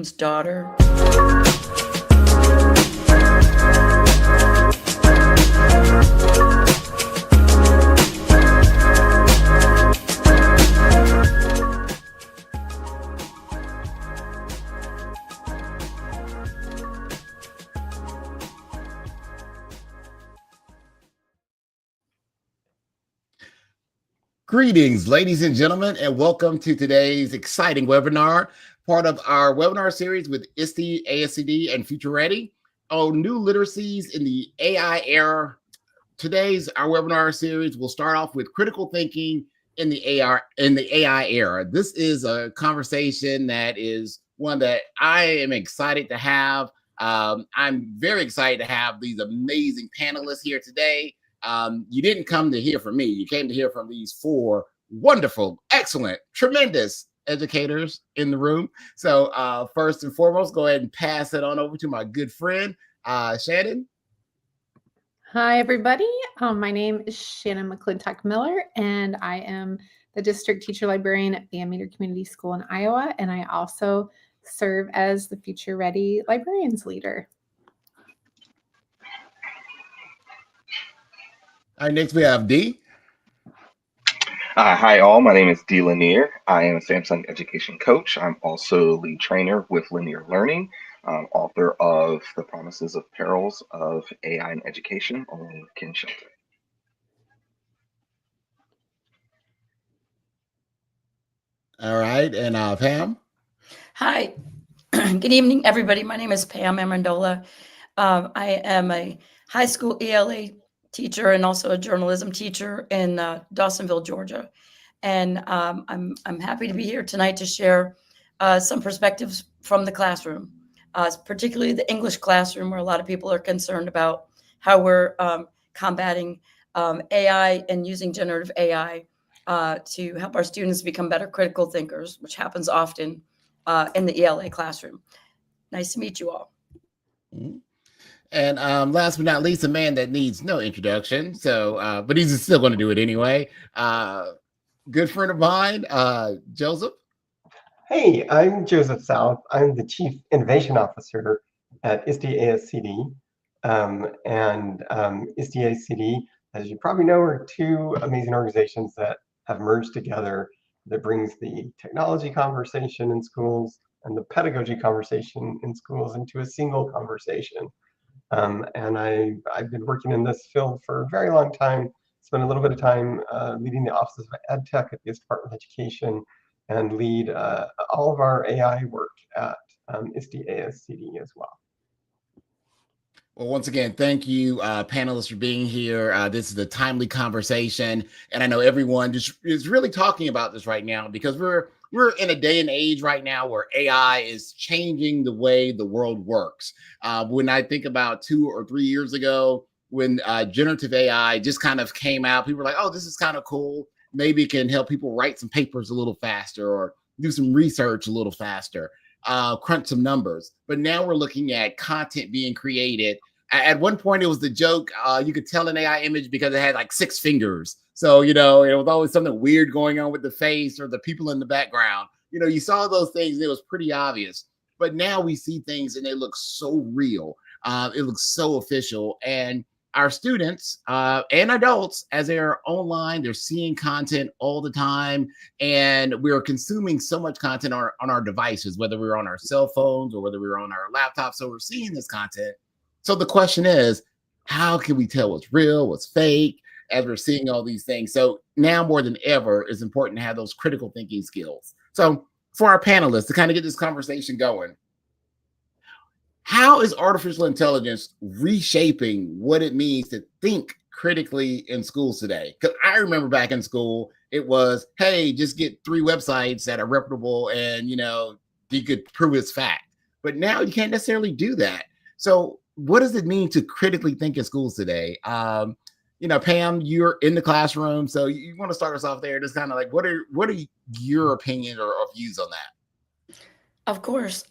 Williams' daughter. Greetings, ladies and gentlemen, and welcome to today's exciting webinar, part of our webinar series with ISTE, ASCD, and Future Ready on new literacies in the AI era. Our webinar series will start off with critical thinking in the AI era. This is a conversation that is one that I am excited to have. I'm very excited to have these amazing panelists here today. You didn't come to hear from me. You came to hear from these four wonderful, excellent, tremendous educators in the room. So first and foremost, go ahead and pass it on over to my good friend, Shannon. Hi, everybody. My name is Shannon McClintock Miller, and I am the district teacher librarian at Van Meter Community School in Iowa, and I also serve as the Future Ready Librarians Leader. All right, next we have Dee. Hi all, my name is Dee Lanier. I am a Samsung education coach. I'm also lead trainer with Linear Learning, author of The Promises of Perils of AI in Education, only with Ken Shelter. All right, and Pam. Hi, good evening, everybody. My name is Pam Amendola. I am a high school ELA teacher and also a journalism teacher in Dawsonville, Georgia. And I'm happy to be here tonight to share some perspectives from the classroom, particularly the English classroom, where a lot of people are concerned about how we're combating AI and using generative AI to help our students become better critical thinkers, which happens often in the ELA classroom. Nice to meet you all. Mm-hmm. And last but not least, a man that needs no introduction. So, but he's still going to do it anyway. Good friend of mine, Joseph. Hey, I'm Joseph South. I'm the Chief Innovation Officer at ISTE ASCD. ISTE ASCD, as you probably know, are two amazing organizations that have merged together that brings the technology conversation in schools and the pedagogy conversation in schools into a single conversation. And I've been working in this field for a very long time, spent a little bit of time leading the Office of Ed Tech at the U.S. Department of Education, and lead all of our AI work at ISTE ASCD as well. Well, once again, thank you, panelists, for being here. This is a timely conversation, and I know everyone just is really talking about this right now because we're in a day and age right now where AI is changing the way the world works. When I think about 2 or 3 years ago, when generative AI just kind of came out, people were like, oh, this is kind of cool. Maybe it can help people write some papers a little faster or do some research a little faster, crunch some numbers. But now we're looking at content being created. At one point, it was the joke, you could tell an AI image because it had like 6 fingers. So, you know, it was always something weird going on with the face or the people in the background. You know, you saw those things and it was pretty obvious. But now we see things and they look so real. It looks so official. And our students and adults, as they're online, they're seeing content all the time. And we're consuming so much content on our devices, whether we're on our cell phones or whether we're on our laptops. So we're seeing this content. So the question is, how can we tell what's real, what's fake, as we're seeing all these things? So now more than ever, it's important to have those critical thinking skills. So for our panelists, to kind of get this conversation going, how is artificial intelligence reshaping what it means to think critically in schools today? Because I remember back in school, it was, hey, just get 3 websites that are reputable and, you know, you could prove it's fact. But now you can't necessarily do that. So what does it mean to critically think in schools today? You know, Pam, you're in the classroom, so you want to start us off there. Just kind of like, what are your opinions or views on that? Of course.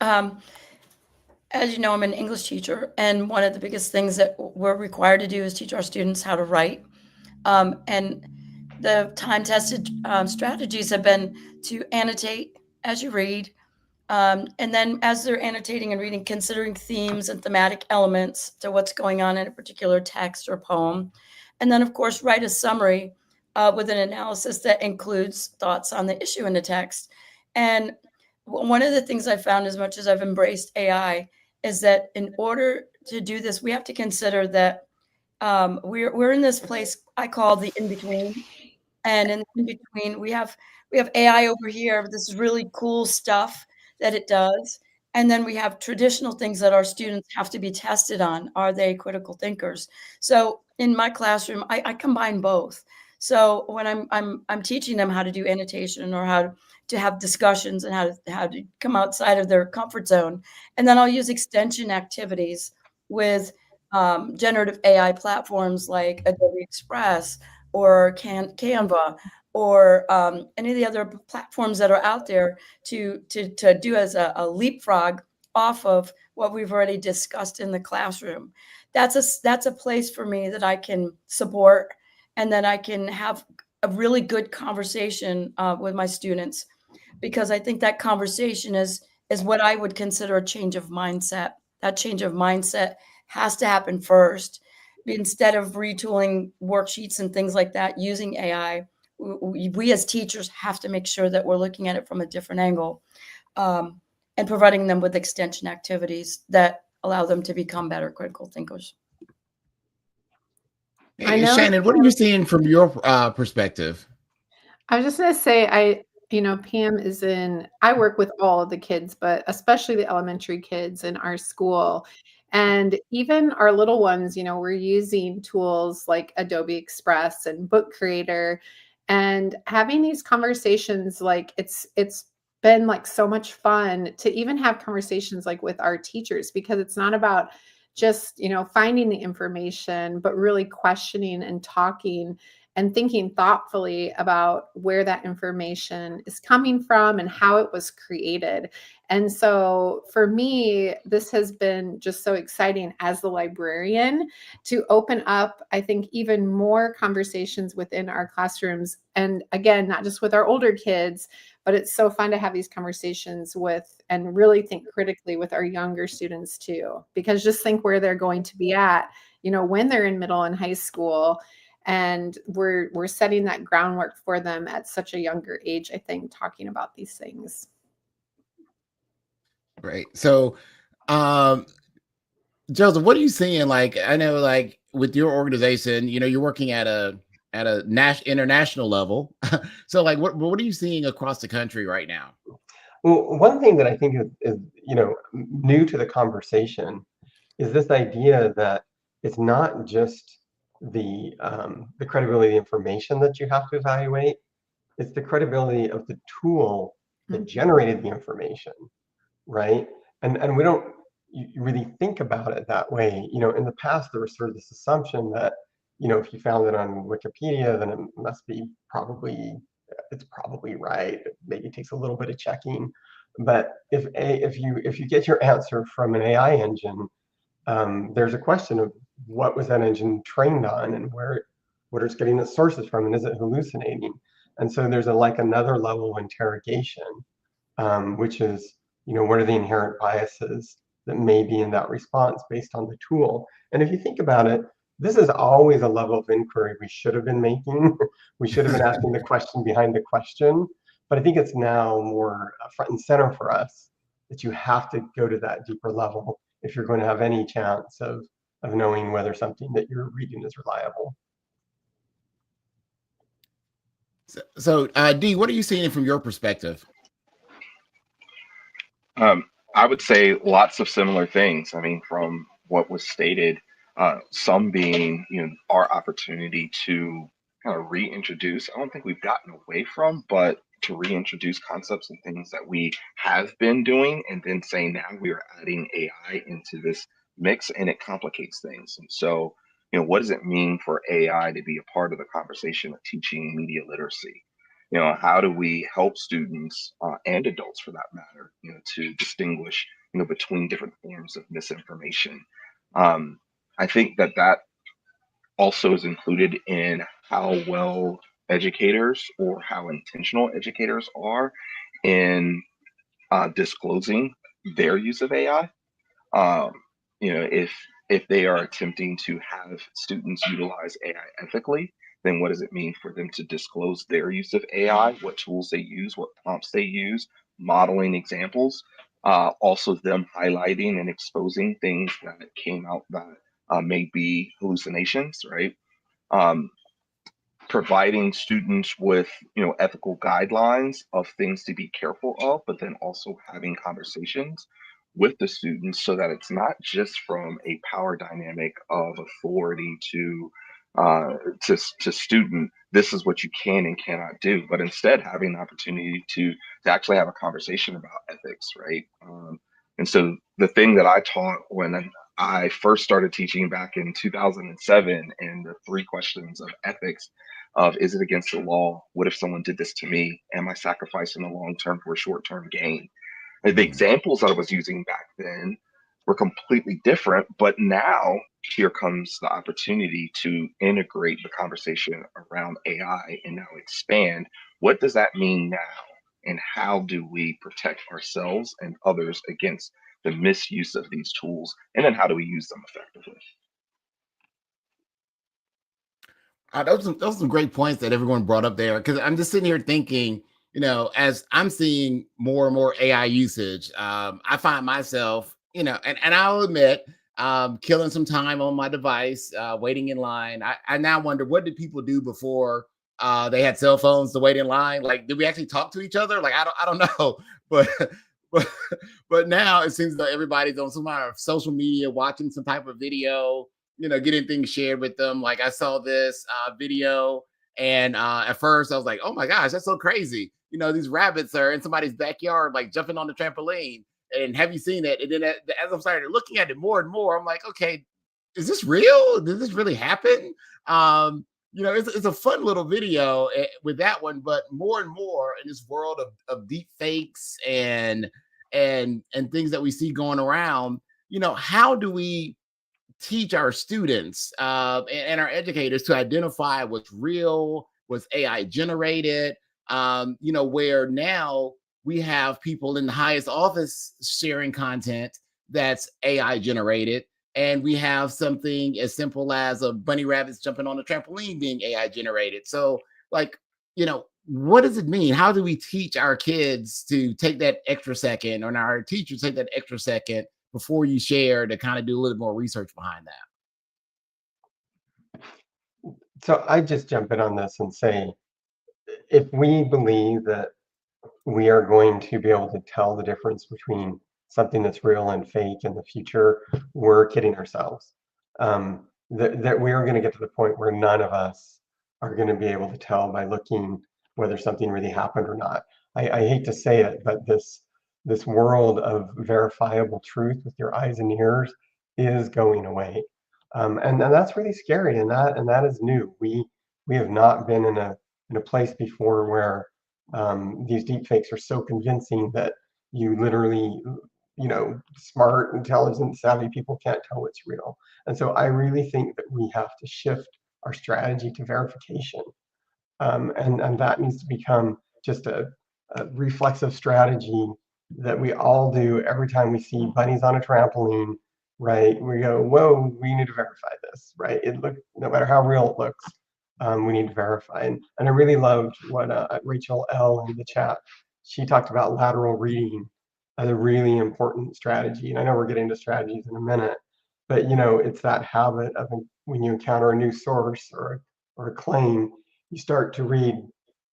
As you know, I'm an English teacher, and one of the biggest things that we're required to do is teach our students how to write. And the time-tested strategies have been to annotate as you read, And then as they're annotating and reading, considering themes and thematic elements to what's going on in a particular text or poem. And then, of course, write a summary with an analysis that includes thoughts on the issue in the text. And one of the things I found, as much as I've embraced AI, is that in order to do this, we have to consider that we're in this place I call the in-between. And in between, we have AI over here. This is really cool stuff that it does. And then we have traditional things that our students have to be tested on. Are they critical thinkers? So in my classroom, I combine both. So when I'm teaching them how to do annotation or how to have discussions and how to come outside of their comfort zone, and then I'll use extension activities with generative AI platforms like Adobe Express or Canva or any of the other platforms that are out there to do as a leapfrog off of what we've already discussed in the classroom. That's a place for me that I can support and that I can have a really good conversation with my students, because I think that conversation is what I would consider a change of mindset. That change of mindset has to happen first. Instead of retooling worksheets and things like that using AI, we as teachers have to make sure that we're looking at it from a different angle, and providing them with extension activities that allow them to become better critical thinkers. I Hey, know. Shannon, what are you seeing from your perspective? I was just going to say, Pam I work with all of the kids, but especially the elementary kids in our school. And even our little ones, we're using tools like Adobe Express and Book Creator, and having these conversations, like it's been like so much fun to even have conversations like with our teachers, because it's not about just, finding the information, but really questioning and talking and thinking thoughtfully about where that information is coming from and how it was created. And so for me, this has been just so exciting as the librarian to open up, I think, even more conversations within our classrooms. And again, not just with our older kids, but it's so fun to have these conversations with and really think critically with our younger students too, because just think where they're going to be at, when they're in middle and high school. And we're setting that groundwork for them at such a younger age, I think, talking about these things. Great. So, Joseph, what are you seeing? Like, I know, like with your organization, you're working at a international level. So, like, what are you seeing across the country right now? Well, one thing that I think is new to the conversation is this idea that it's not just the credibility of the information that you have to evaluate. It's the credibility of the tool that generated the information, right? And we don't really think about it that way. In the past, there was sort of this assumption that, if you found it on Wikipedia, then it must be it's probably right. Maybe it takes a little bit of checking. But if you get your answer from an AI engine, there's a question of what was that engine trained on, and what it's getting its sources from, and is it hallucinating? And so there's another level of interrogation, which is, what are the inherent biases that may be in that response based on the tool? And if you think about it, this is always a level of inquiry we should have been making. We should have been asking the question behind the question. But I think it's now more front and center for us that you have to go to that deeper level if you're going to have any chance of knowing whether something that you're reading is reliable. So, Dee, what are you seeing from your perspective? I would say lots of similar things. I mean, from what was stated, some being, our opportunity to kind of reintroduce, I don't think we've gotten away from, but to reintroduce concepts and things that we have been doing, and then saying now we are adding AI into this mix, and it complicates things. And so, what does it mean for AI to be a part of the conversation of teaching media literacy? How do we help students and adults, for that matter, to distinguish, between different forms of misinformation? I think that also is included in how well educators or how intentional educators are in disclosing their use of AI. If they are attempting to have students utilize AI ethically, then what does it mean for them to disclose their use of AI, what tools they use, what prompts they use, modeling examples, also them highlighting and exposing things that came out that may be hallucinations, right? Um, Providing students with ethical guidelines of things to be careful of, but then also having conversations with the students so that it's not just from a power dynamic of authority uh, to student, this is what you can and cannot do, but instead having the opportunity to actually have a conversation about ethics, right? And so the thing that I taught when I first started teaching back in 2007, and the 3 questions of ethics of, is it against the law? What if someone did this to me? Am I sacrificing the long term for a short term gain? And the examples that I was using back then were completely different, but now here comes the opportunity to integrate the conversation around AI and now expand. What does that mean now? And how do we protect ourselves and others against the misuse of these tools? And then how do we use them effectively? Those are some great points that everyone brought up there, because I'm just sitting here thinking, as I'm seeing more and more AI usage, I find myself, and I'll admit, killing some time on my device, waiting in line. I now wonder, what did people do before they had cell phones to wait in line? Like, did we actually talk to each other? Like, I don't know, but but but now it seems like everybody's on some kind of social media, watching some type of video, getting things shared with them. Like, I saw this video, and at first I was like, oh my gosh, that's so crazy. These rabbits are in somebody's backyard, like jumping on the trampoline. And have you seen it? And then as I'm started looking at it more and more, I'm like, okay, is this real? Did this really happen? It's a fun little video with that one, but more and more in this world of deep fakes and things that we see going around, how do we teach our students and our educators to identify what's real, what's AI generated, where now we have people in the highest office sharing content that's AI generated. And we have something as simple as a bunny rabbits jumping on a trampoline being AI generated. So, like, what does it mean? How do we teach our kids to take that extra second, or our teachers take that extra second before you share, to kind of do a little more research behind that? So I just jump in on this and say, if we believe that we are going to be able to tell the difference between something that's real and fake in the future, we're kidding ourselves. That we are going to get to the point where none of us are going to be able to tell by looking whether something really happened or not. I hate to say it, but this world of verifiable truth with your eyes and ears is going away, and that's really scary, and that is new. We have not been in a place before where these deep fakes are so convincing that you literally, smart, intelligent, savvy people can't tell what's real. And so I really think that we have to shift our strategy to verification. And that needs to become just a reflexive strategy that we all do every time we see bunnies on a trampoline, right? We go, whoa, we need to verify this, right? No matter how real it looks, we need to verify. And I really loved what Rachel L. in the chat, she talked about lateral reading as a really important strategy. And I know we're getting to strategies in a minute, but it's that habit of, when you encounter a new source or a claim, you start to read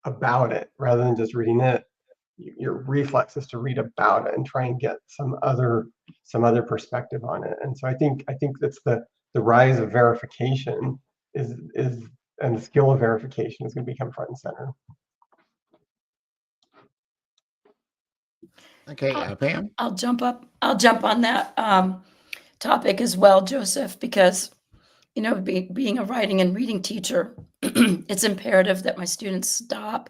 about it rather than just reading it. Your reflex is to read about it and try and get some other perspective on it. And so I think that's the rise of verification is and the skill of verification is going to become front and center. Okay, Pam? I'll jump on that topic as well, Joseph, because, being a writing and reading teacher, it's imperative that my students stop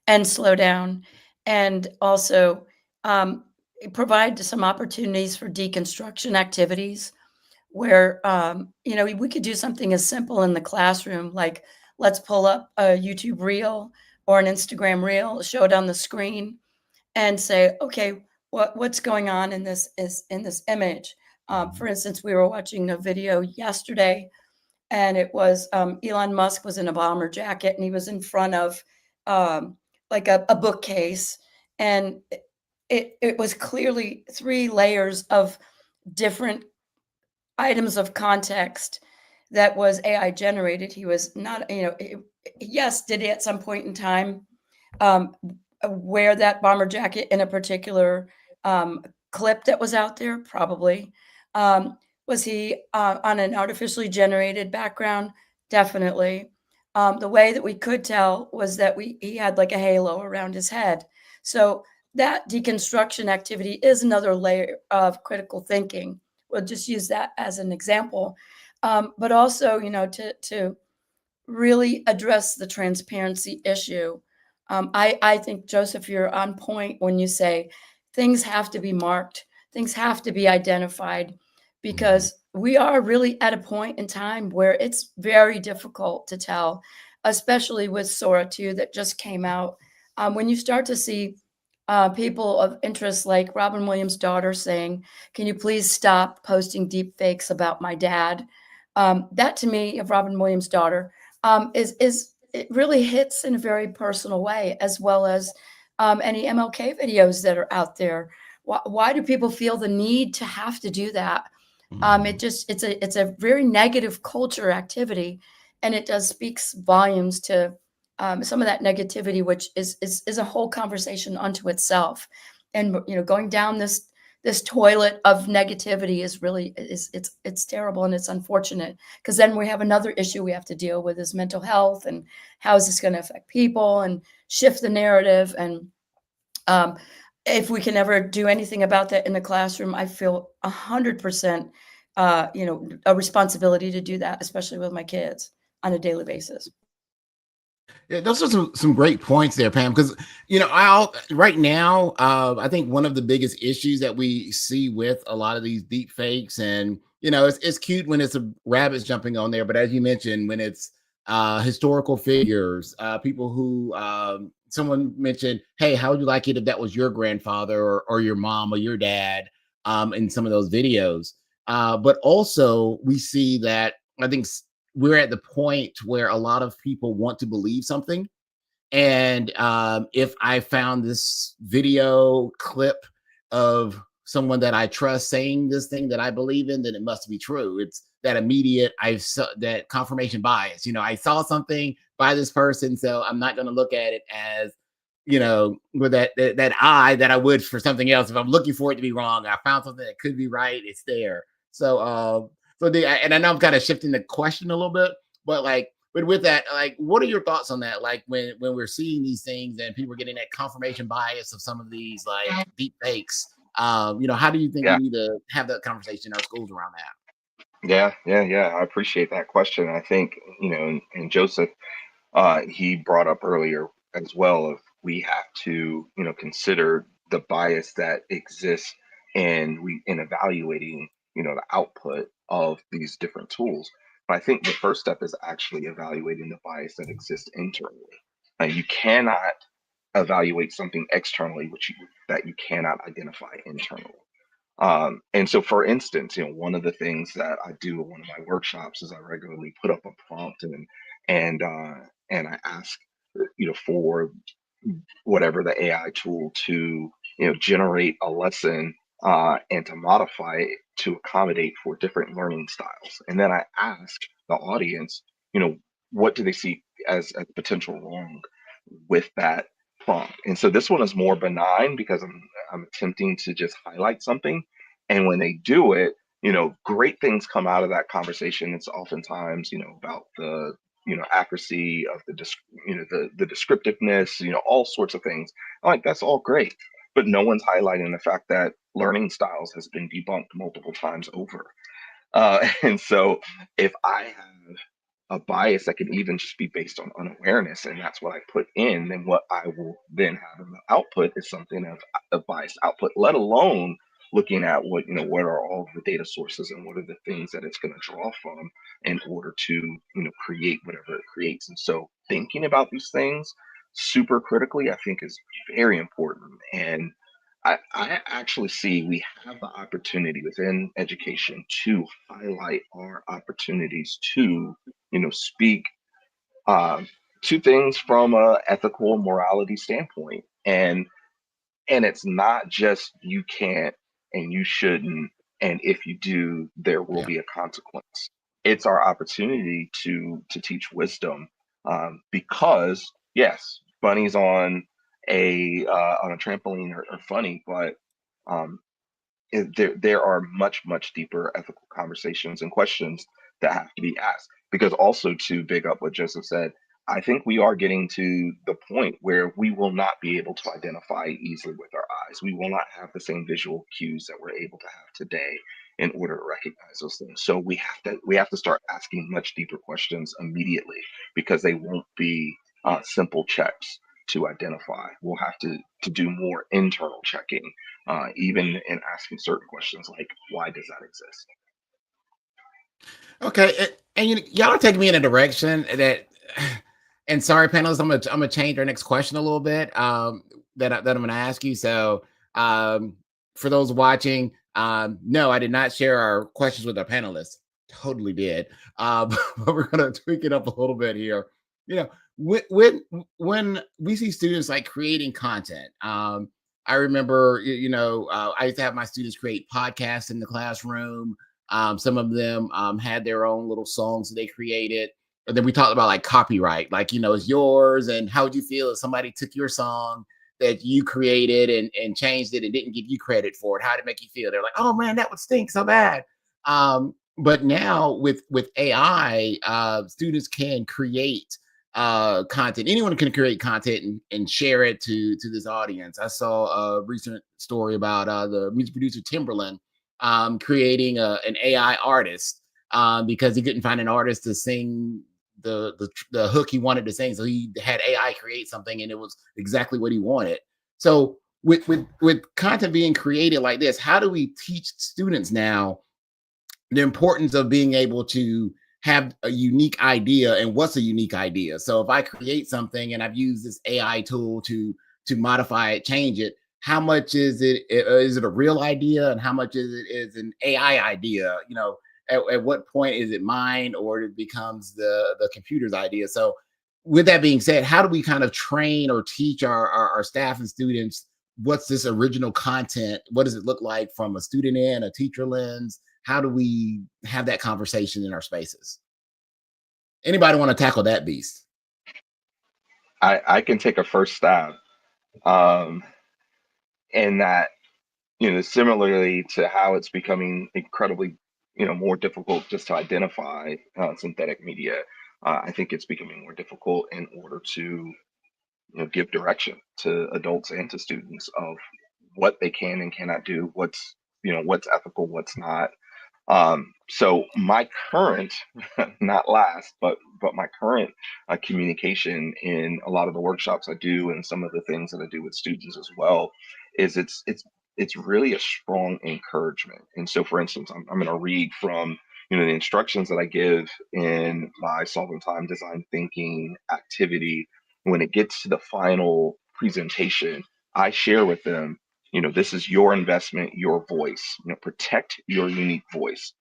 and slow down, and also provide some opportunities for deconstruction activities where, we could do something as simple in the classroom, like let's pull up a YouTube reel or an Instagram reel, show it on the screen, and say, okay, what's going on in this image. For instance, we were watching a video yesterday, and it was Elon Musk was in a bomber jacket, and he was in front of like a bookcase, and it was clearly 3 layers of different items of context that was AI generated. He was not, yes, did he at some point in time um, wear that bomber jacket in a particular clip that was out there? Probably. Was he on an artificially generated background? Definitely. The way that we could tell was that he had like a halo around his head. So that deconstruction activity is another layer of critical thinking. We'll just use that as an example. But also, to really address the transparency issue. I think, Joseph, you're on point when you say things have to be marked, things have to be identified, because we are really at a point in time where it's very difficult to tell, especially with Sora 2 that just came out. When you start to see people of interest like Robin Williams' daughter saying, "Can you please stop posting deep fakes about my dad?" That to me, of Robin Williams' daughter, is it really hits in a very personal way, as well as any MLK videos that are out there. Why do people feel the need to have to do that? It's a very negative culture activity, and it does speaks volumes to some of that negativity, which is a whole conversation unto itself. And going down this toilet of negativity is really it's terrible, and it's unfortunate, because then we have another issue we have to deal with, is mental health, and how is this going to affect people and shift the narrative. And if we can ever do anything about that in the classroom, I feel 100% a responsibility to do that, especially with my kids on a daily basis. Yeah, those are some great points there, Pam. Because right now, I think one of the biggest issues that we see with a lot of these deep fakes, and it's cute when it's a rabbits jumping on there, but as you mentioned, when it's historical figures, people who someone mentioned, hey, how would you like it if that was your grandfather or your mom or your dad, in some of those videos. But also we see that I think we're at the point where a lot of people want to believe something. And if I found this video clip of someone that I trust saying this thing that I believe in, then it must be true. It's that immediate, that confirmation bias. I saw something by this person, so I'm not going to look at it as, with that eye that I would for something else. If I'm looking for it to be wrong, I found something that could be right. It's there. So, and I know I'm kind of shifting the question a little bit, but with that, what are your thoughts on that? Like when we're seeing these things and people are getting that confirmation bias of some of these deep fakes, how do you think we need to have that conversation in our schools around that? Yeah. I appreciate that question. I think, and Joseph, he brought up earlier as well, of we have to, consider the bias that exists in evaluating, the output of these different tools. But I think the first step is actually evaluating the bias that exists internally. And you cannot evaluate something externally that you cannot identify internally. And so, for instance, one of the things that I do in one of my workshops is I regularly put up a prompt, and I ask, for whatever the AI tool to, generate a lesson, and to modify it to accommodate for different learning styles. And then I ask the audience, what do they see as a potential wrong with that prompt? And so this one is more benign because I'm attempting to just highlight something. And when they do it, great things come out of that conversation. It's oftentimes, about the accuracy of the descriptiveness, all sorts of things. That's all great, but no one's highlighting the fact that learning styles has been debunked multiple times over. And so if I have a bias that can even just be based on unawareness, and that's what I put in, then what I will then have in the output is something of a biased output, let alone looking at what are all the data sources and what are the things that it's going to draw from in order to create whatever it creates. And so thinking about these things super critically, I think, is very important. And I actually see we have the opportunity within education to highlight our opportunities to, speak to things from a ethical morality standpoint. And it's not just you can't and you shouldn't, and if you do, there will Yeah. be a consequence. It's our opportunity to teach wisdom, because yes, bunnies on a trampoline are funny, but um, there are much deeper ethical conversations and questions that have to be asked. Because also, to big up what Joseph said, I think we are getting to the point where we will not be able to identify easily with our eyes. We will not have the same visual cues that we're able to have today in order to recognize those things. So we have to start asking much deeper questions immediately, because they won't be simple checks to identify. We'll have to do more internal checking, even in asking certain questions like, why does that exist? Okay, and y'all are taking me in a direction that, and sorry, panelists, I'm gonna change our next question a little bit. That I'm gonna ask you. So, for those watching, no, I did not share our questions with our panelists. Totally did. But we're gonna tweak it up a little bit here. You know, when we see students like creating content, I remember, I used to have my students create podcasts in the classroom. Some of them had their own little songs that they created. And then we talked about like copyright, like, it's yours. And how would you feel if somebody took your song that you created and changed it and didn't give you credit for it? How did it make you feel? They're like, oh man, that would stink so bad. But now with AI, students can create content. Anyone can create content and share it to this audience. I saw a recent story about the music producer Timberland creating an AI artist because he couldn't find an artist to sing the hook he wanted to sing. So he had AI create something, and it was exactly what he wanted. So with content being created like this, how do we teach students now the importance of being able to have a unique idea, and what's a unique idea? So if I create something and I've used this AI tool to modify it, change it, how much is it? Is it a real idea, and how much is an AI idea? At what point is it mine, or it becomes the computer's idea? So with that being said, how do we kind of train or teach our staff and students what's this original content? What does it look like from a student and a teacher lens? How do we have that conversation in our spaces? Anybody want to tackle that beast? I can take a first stab, um, in that, similarly to how it's becoming incredibly, more difficult just to identify synthetic media. I think it's becoming more difficult in order to, give direction to adults and to students of what they can and cannot do, what's ethical, what's not. So my current, not last, but my current communication in a lot of the workshops I do and some of the things that I do with students as well is it's really a strong encouragement. And so, for instance, I'm going to read from the instructions that I give in my solving time design thinking activity. When it gets to the final presentation, I share with them, this is your investment, your voice. Protect your unique voice.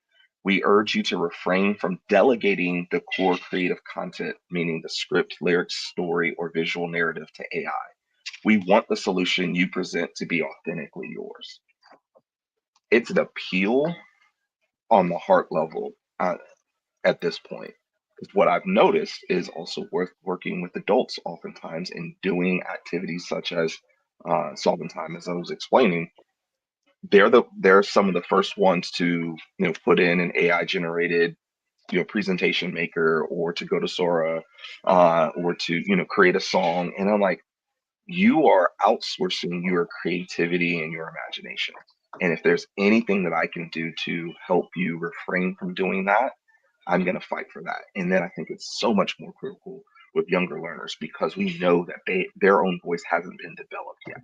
We urge you to refrain from delegating the core creative content, meaning the script, lyrics, story, or visual narrative, to AI. We want the solution you present to be authentically yours. It's an appeal on the heart level at this point. Because what I've noticed is also worth working with adults oftentimes in doing activities such as solving time, as I was explaining. They're some of the first ones to put in an AI generated presentation maker, or to go to Sora, or to create a song. And I'm like, you are outsourcing your creativity and your imagination. And if there's anything that I can do to help you refrain from doing that, I'm going to fight for that. And then I think it's so much more critical with younger learners, because we know that their own voice hasn't been developed yet.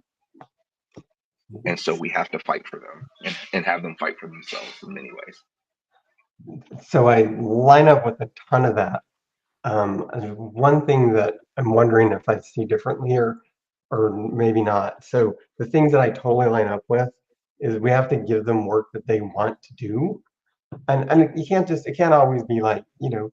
And so we have to fight for them and have them fight for themselves in many ways. So I line up with a ton of that. One thing that I'm wondering if I see differently, or or maybe not. So the things that I totally line up with is we have to give them work that they want to do. And you can't just, it can't always be like,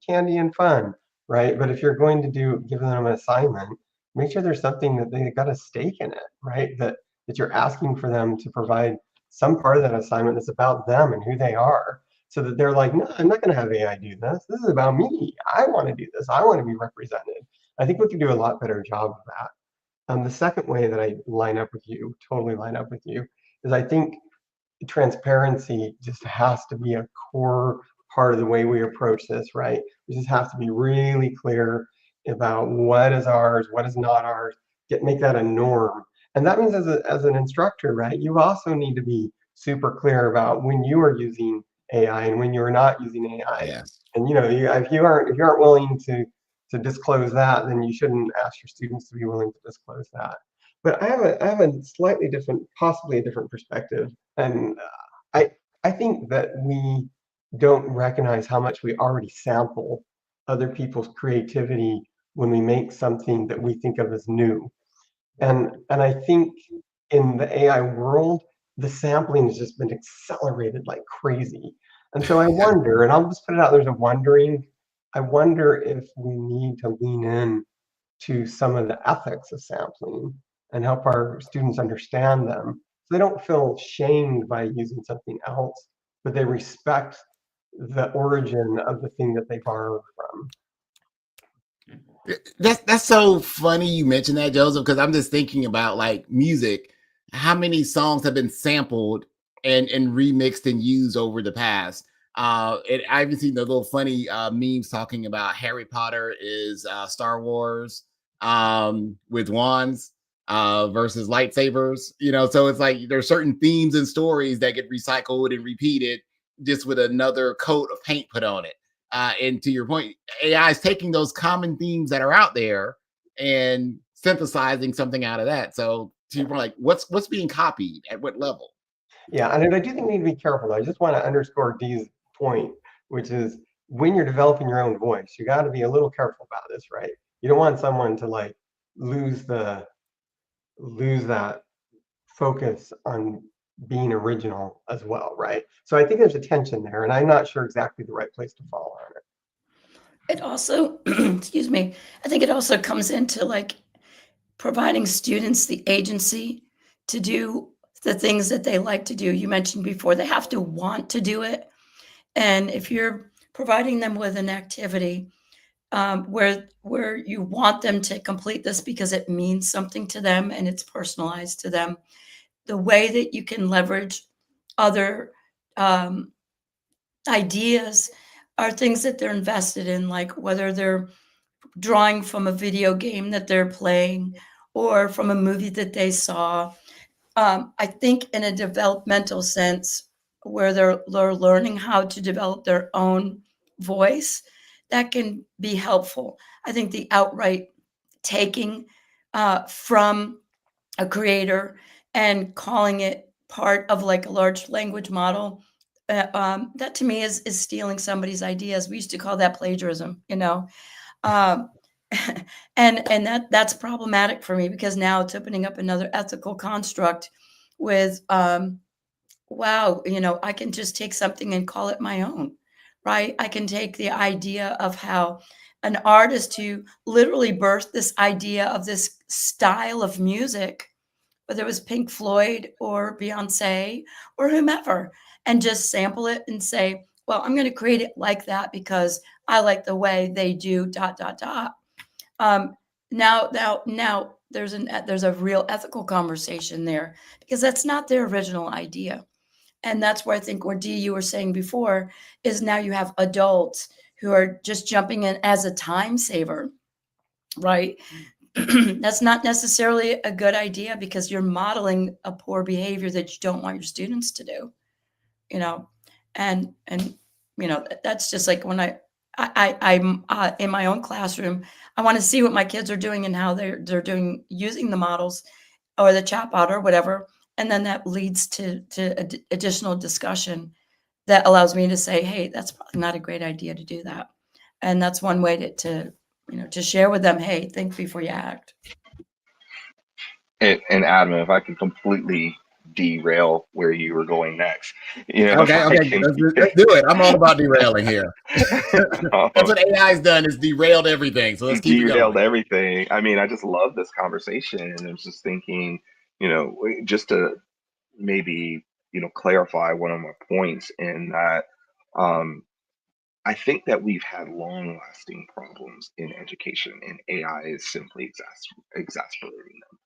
candy and fun, right? But if you're going to give them an assignment, make sure there's something that they got a stake in it, right? That you're asking for them to provide some part of that assignment that's about them and who they are, so that they're like, no, I'm not going to have AI do this. This is about me. I want to do this. I want to be represented. I think we could do a lot better job of that. The second way that I totally line up with you, is I think transparency just has to be a core part of the way we approach this, right? We just have to be really clear about what is ours, what is not ours, make that a norm. And that means as an instructor, right, you also need to be super clear about when you are using AI and when you're not using AI. Yes. And if you aren't willing to disclose that, then you shouldn't ask your students to be willing to disclose that. But I have a slightly different, possibly a different perspective. And I think that we don't recognize how much we already sample other people's creativity when we make something that we think of as new. And I think in the AI world, the sampling has just been accelerated like crazy. And so I wonder, and I'll just put it out there's a wondering, I wonder if we need to lean in to some of the ethics of sampling and help our students understand them, so they don't feel shamed by using something else, but they respect the origin of the thing that they borrowed from. That's so funny you mentioned that, Joseph, because I'm just thinking about like music. How many songs have been sampled and remixed and used over the past? And I've even seen the little funny memes talking about Harry Potter is Star Wars with wands versus lightsabers. So it's like there's certain themes and stories that get recycled and repeated just with another coat of paint put on it. And to your point, AI is taking those common themes that are out there and synthesizing something out of that. So to your point, like what's being copied at what level? Yeah, and I do think we need to be careful. I just want to underscore Dee's point, which is when you're developing your own voice, you got to be a little careful about this, right? You don't want someone to like lose that focus on being original as well, right? So I think there's a tension there, and I'm not sure exactly the right place to fall on it. It also, excuse me, I think it also comes into like providing students the agency to do the things that they like to do. You mentioned before, they have to want to do it. And if you're providing them with an activity where you want them to complete this because it means something to them and it's personalized to them, the way that you can leverage other ideas are things that they're invested in, like whether they're drawing from a video game that they're playing or from a movie that they saw. I think in a developmental sense, where they're learning how to develop their own voice, that can be helpful. I think the outright taking from a creator and calling it part of like a large language model, that to me is stealing somebody's ideas. We used to call that plagiarism, um, and that's problematic for me, because now it's opening up another ethical construct with wow, I can just take something and call it my own, right? I can take the idea of how an artist who literally birthed this idea of this style of music, whether it was Pink Floyd or Beyonce or whomever, and just sample it and say, well, I'm going to create it like that because I like the way they do ... Now there's a real ethical conversation there, because that's not their original idea. And that's where I think what Dee, you were saying before, is now you have adults who are just jumping in as a time saver, right? That's not necessarily a good idea, because you're modeling a poor behavior that you don't want your students to do, and that's just like when I'm in my own classroom, I want to see what my kids are doing and how they're doing using the models or the chatbot or whatever. And then that leads to additional discussion that allows me to say, hey, that's probably not a great idea to do that. And that's one way to share with them, hey, think before you act. And Adam, if I can completely derail where you were going next, if Okay, I okay, can, let's do it. I'm all about derailing here. That's what AI's done, is derailed everything. So let's keep it derailed going. everything. I mean, I just love this conversation, and I was just thinking, just to maybe clarify one of my points in that. I think that we've had long-lasting problems in education, and AI is simply exasperating them.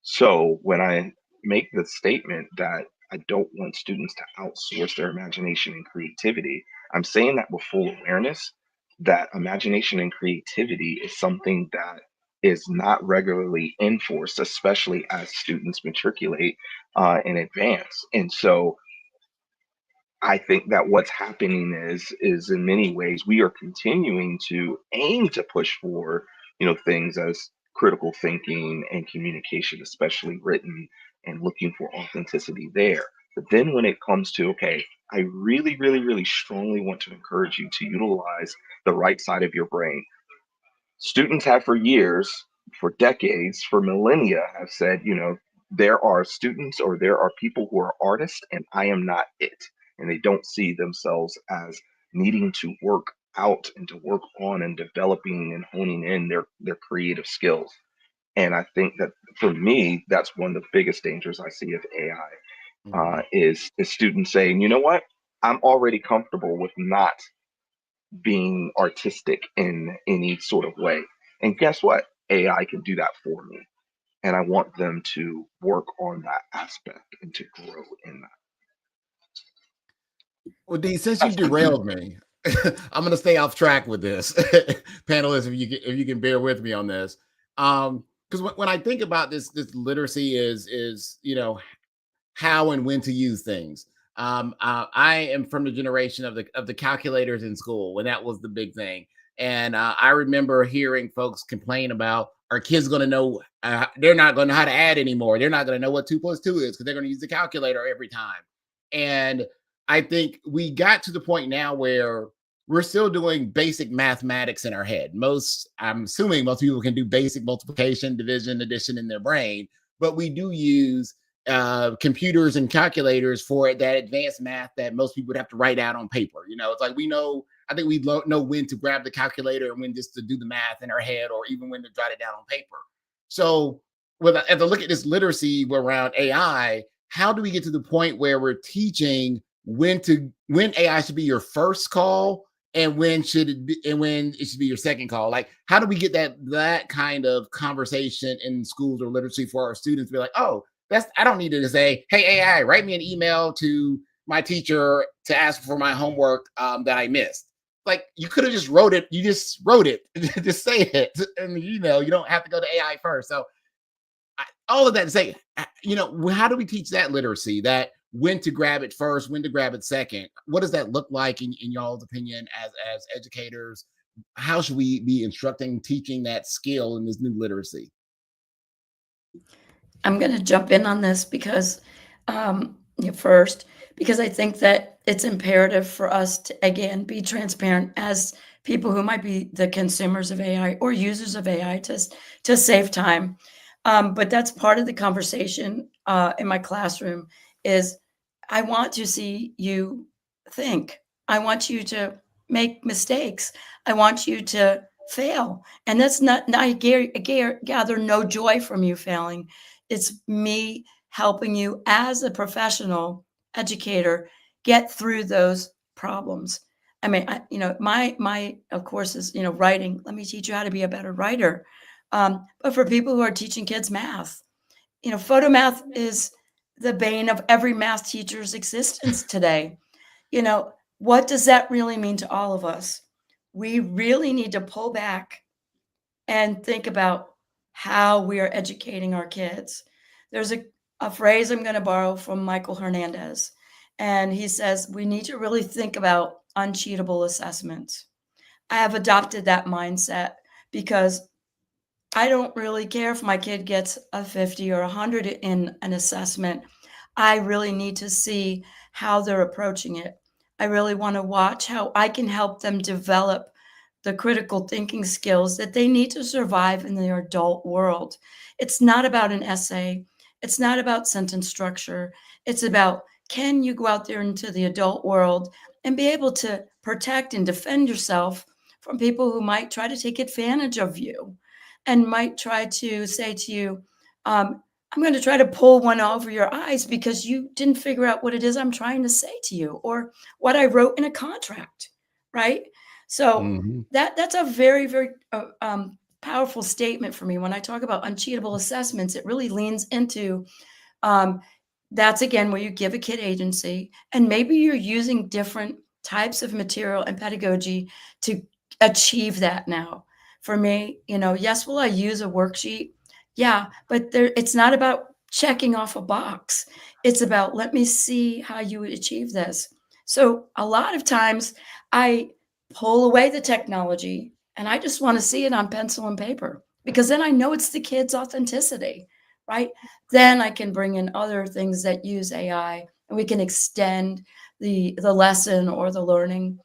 So when I make the statement that I don't want students to outsource their imagination and creativity, I'm saying that with full awareness that imagination and creativity is something that is not regularly enforced, especially as students matriculate and advance. And so I think that what's happening is in many ways we are continuing to aim to push for things as critical thinking and communication, especially written, and looking for authenticity there. But then when it comes to, okay, I really, really, really strongly want to encourage you to utilize the right side of your brain. Students have for years, for decades, for millennia have said, there are students or there are people who are artists and I am not it. And they don't see themselves as needing to work out and to work on and developing and honing in their creative skills. And I think that for me, that's one of the biggest dangers I see of AI is students saying, you know what, I'm already comfortable with not being artistic in any sort of way. And guess what? AI can do that for me. And I want them to work on that aspect and to grow in Well, Dee, since you that. derailed me, I'm going to stay off track with this. Panelists, if you can bear with me on this. Because when I think about this literacy is how and when to use things. I am from the generation of the calculators in school when that was the big thing. And I remember hearing folks complain about, our kids going to know, they're not going to know how to add anymore. They're not going to know what 2 + 2 is because they're going to use the calculator every time. And I think we got to the point now where we're still doing basic mathematics in our head. I'm assuming most people can do basic multiplication, division, addition in their brain, but we do use computers and calculators for that advanced math that most people would have to write out on paper. It's like I think we know when to grab the calculator and when just to do the math in our head, or even when to jot it down on paper. So as I look at this literacy around AI, how do we get to the point where we're teaching when AI should be your first call and when it should be your second call? Like, how do we get that kind of conversation in schools or literacy for our students to be like, oh, I don't need to say, hey, AI, write me an email to my teacher to ask for my homework that I missed. Like, you could have just wrote it. You just wrote it. Just say it in the email. You don't have to go to AI first. So all of that to say, how do we teach that literacy, that when to grab it first, when to grab it second? What does that look like in y'all's opinion as educators? How should we be instructing, teaching that skill in this new literacy? I'm going to jump in on this because first, because I think that it's imperative for us to, again, be transparent as people who might be the consumers of AI or users of AI to save time. But that's part of the conversation in my classroom is I want to see you think. I want you to make mistakes. I want you to fail. And that's not, I gather no joy from you failing. It's me helping you as a professional educator get through those problems. I mean, my of course is writing. Let me teach you how to be a better writer. But for people who are teaching kids math, photo math is the bane of every math teacher's existence today. What does that really mean to all of us? We really need to pull back and think about how we are educating our kids. There's a phrase I'm going to borrow from Michael Hernandez, and he says we need to really think about uncheatable assessments. I have adopted that mindset because I don't really care if my kid gets a 50 or 100 in an assessment. I really need to see how they're approaching it. I really want to watch how I can help them develop the critical thinking skills that they need to survive in their adult world. It's not about an essay. It's not about sentence structure. It's about, can you go out there into the adult world and be able to protect and defend yourself from people who might try to take advantage of you and might try to say to you, I'm going to try to pull one over your eyes because you didn't figure out what it is I'm trying to say to you or what I wrote in a contract, right? So Mhm. that's a very, very powerful statement for me. When I talk about uncheatable assessments, it really leans into um, that's again where you give a kid agency, and maybe you're using different types of material and pedagogy to achieve that now. For me, yes, will I use a worksheet? Yeah, but it's not about checking off a box. It's about, let me see how you would achieve this. So a lot of times I pull away the technology and I just want to see it on pencil and paper because then I know it's the kid's authenticity, right? Then I can bring in other things that use AI and we can extend the lesson or the learning.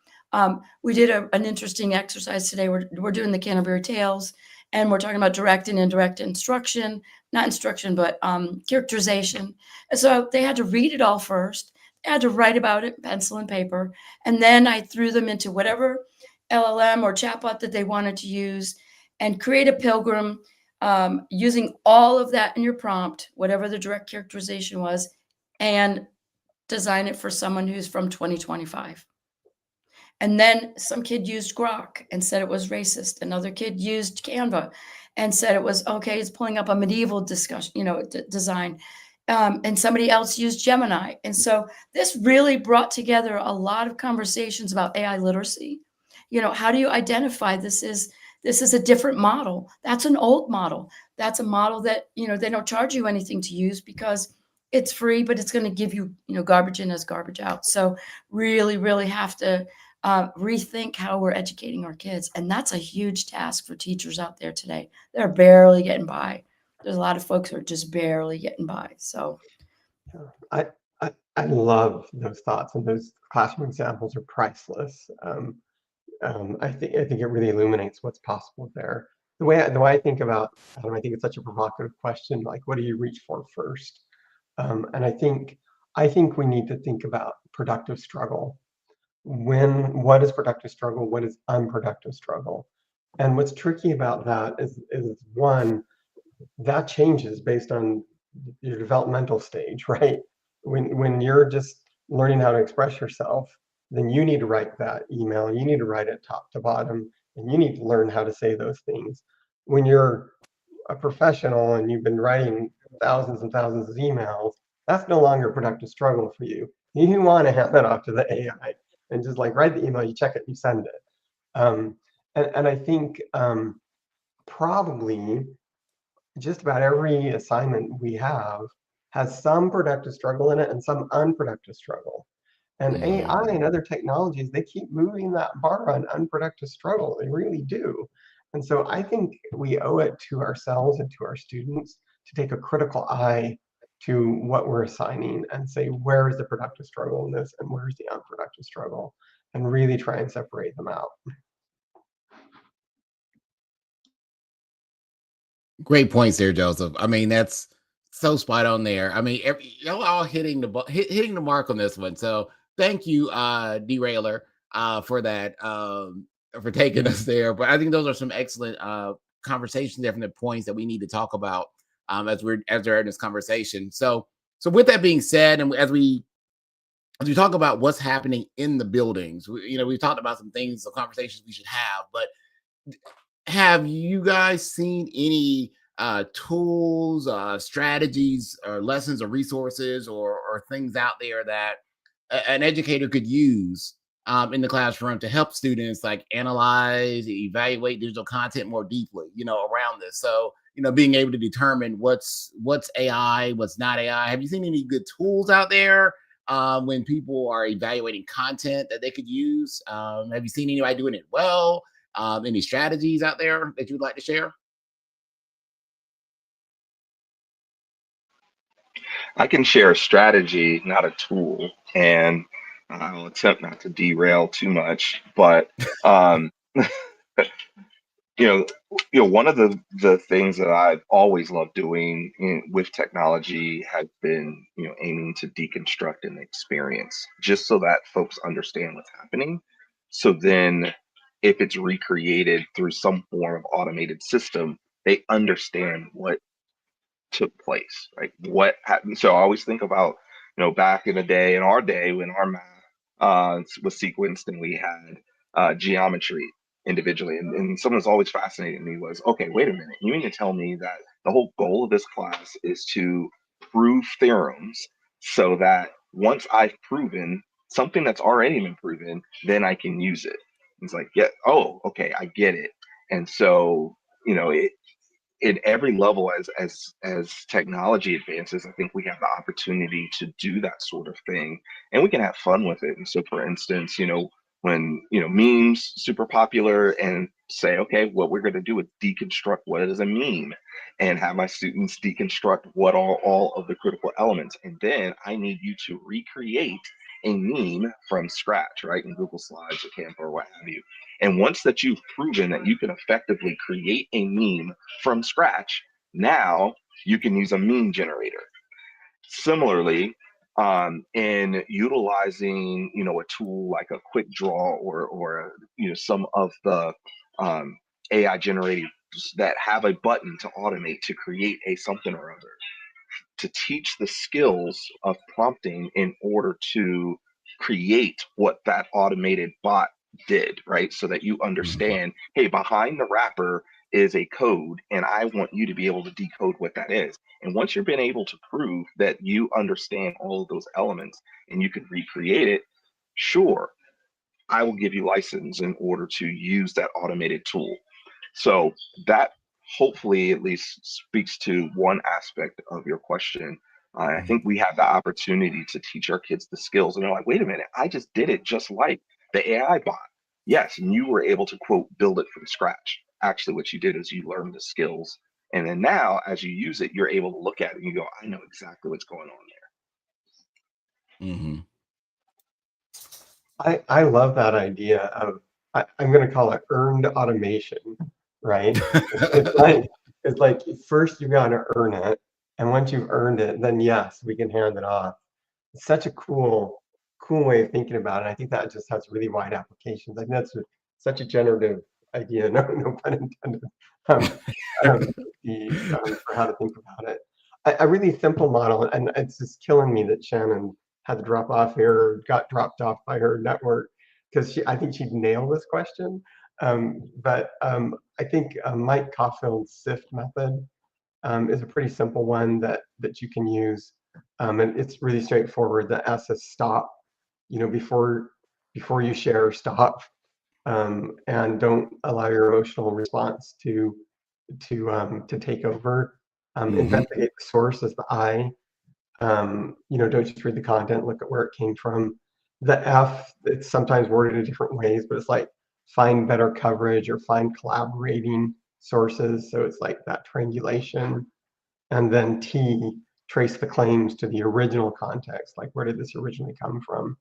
We did an interesting exercise today. We're doing the Canterbury Tales, and we're talking about direct and indirect instruction, not instruction, but characterization. And so they had to read it all first. They had to write about it, pencil and paper, and then I threw them into whatever LLM or chatbot that they wanted to use, and create a pilgrim using all of that in your prompt, whatever the direct characterization was, and design it for someone who's from 2025. And then some kid used Grok and said it was racist. Another kid used Canva and said it was okay. It's pulling up a medieval discussion, design. And somebody else used Gemini. And so this really brought together a lot of conversations about AI literacy. How do you identify this is a different model? That's an old model. That's a model that, they don't charge you anything to use because it's free, but it's going to give you, garbage in as garbage out. So really, really have to rethink how we're educating our kids. And that's a huge task for teachers out there today. They're barely getting by. There's a lot of folks who are just barely getting by. So I love those thoughts, and those classroom examples are priceless. I think it really illuminates what's possible there. The way I think about, I think it's such a provocative question, like what do you reach for first? And I think we need to think about productive struggle. What is productive struggle? What is unproductive struggle? And what's tricky about that is one, that changes based on your developmental stage, right? When you're just learning how to express yourself, then you need to write that email, you need to write it top to bottom, and you need to learn how to say those things. When you're a professional and you've been writing thousands and thousands of emails, that's no longer a productive struggle for you. You want to hand that off to the AI and just like write the email, you check it, you send it. And I think probably just about every assignment we have has some productive struggle in it and some unproductive struggle. And AI and other technologies, they keep moving that bar on unproductive struggle. They really do. And so I think we owe it to ourselves and to our students to take a critical eye to what we're assigning and say, where is the productive struggle in this and where's the unproductive struggle, and really try and separate them out. Great points there, Joseph. I mean, that's so spot on there. I mean, y'all all hitting hitting the mark on this one. So thank you, Derailer, for that, for taking us there. But I think those are some excellent conversations, definite points that we need to talk about as we're in this conversation. So with that being said, and as we talk about what's happening in the buildings, we've talked about some things, some conversations we should have, but have you guys seen any tools, strategies, or lessons, or resources, or things out there that an educator could use in the classroom to help students like analyze, evaluate digital content more deeply, around this? So, being able to determine what's AI, what's not AI. Have you seen any good tools out there when people are evaluating content that they could use? Have you seen anybody doing it well? Any strategies out there that you'd like to share? I can share a strategy, not a tool, and I'll attempt not to derail too much. But you know, one of the things that I've always loved doing with technology has been, aiming to deconstruct an experience just so that folks understand what's happening. So then if it's recreated through some form of automated system, they understand what took place, right? What happened? So I always think about, back in the day, in our day, when our math was sequenced and we had geometry individually. And someone's always fascinated me was, okay, wait a minute. You mean to tell me that the whole goal of this class is to prove theorems so that once I've proven something that's already been proven, then I can use it? It's like, yeah, oh, okay, I get it. And so, in every level as technology advances, I think we have the opportunity to do that sort of thing, and we can have fun with it. And so, for instance, when memes super popular, and say, okay, what we're going to do is deconstruct what is a meme, and have my students deconstruct what are all of the critical elements, and then I need you to recreate a meme from scratch, right, in Google Slides or Canva or what have you. And once that you've proven that you can effectively create a meme from scratch, now you can use a meme generator. Similarly, in utilizing, a tool like a quick draw or some of the AI generators that have a button to automate to create a something or other, to teach the skills of prompting in order to create what that automated bot did, right? So that you understand, hey, behind the wrapper is a code, and I want you to be able to decode what that is. And once you've been able to prove that you understand all of those elements and you can recreate it, sure, I will give you license in order to use that automated tool. So that hopefully at least speaks to one aspect of your question. I think we have the opportunity to teach our kids the skills, and they're like, wait a minute, I just did it just like the AI bot. Yes, and you were able to, quote, build it from scratch. Actually, what you did is you learned the skills. And then now, as you use it, you're able to look at it and you go, I know exactly what's going on there. Mm-hmm. I love that idea of, I'm going to call it earned automation, right? It's like first you got to earn it, and once you've earned it, then yes, we can hand it off. It's such a cool way of thinking about it. I think that just has really wide applications. I think that's such a generative idea. No pun intended. For how to think about it. A really simple model, and it's just killing me that Shannon had to drop off here, or got dropped off by her network, because I think she'd nail this question. But I think Mike Caulfield's SIFT method is a pretty simple one that you can use, and it's really straightforward. The S is stop, before you share, stop, and don't allow your emotional response to take over. Investigate the source is the I. Don't just read the content, look at where it came from. The F, it's sometimes worded in different ways, but it's like find better coverage or find collaborating sources. So it's like that triangulation. And then T, trace the claims to the original context, like where did this originally come from?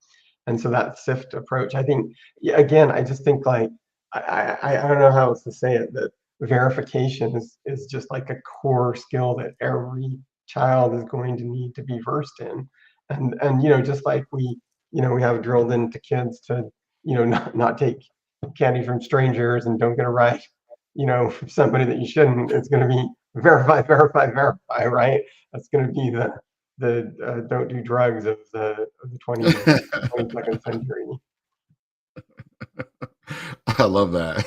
And so that SIFT approach, I think, again, I just think like, I don't know how else to say it, that verification is just like a core skill that every child is going to need to be versed in. And just like we have drilled into kids to, not take candy from strangers and don't get a ride, from somebody that you shouldn't, it's going to be verify, right? That's going to be the don't do drugs of the 22nd century. I love that.